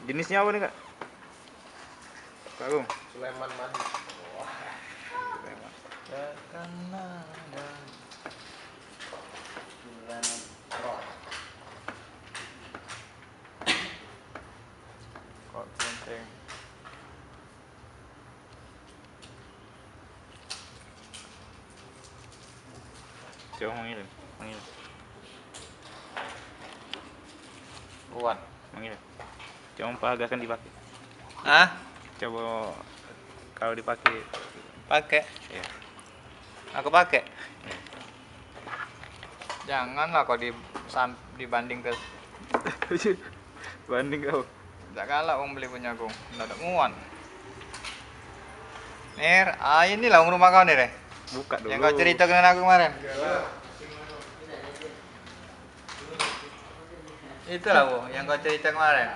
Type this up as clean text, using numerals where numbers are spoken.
Jenisnya apa nih kak? Kak Agung. Sulaiman Madu. Wah. Sulaiman. Takkan ada bulan roh. Kok penting. Coba manggil. Kuat. Manggil. Coba pagar kan dipakai. Ah? Coba kalau dipakai. Pakai. Ya. Aku pakai. Janganlah kau dibanding ke Banding kau. tidak kalah om beli punya aku. Tidak ada muan. Nih, inilah rumah kau nih deh. Buka dulu. Yang kau cerita dengan aku kemarin. Itulah bu, yang kau cerita kemarin.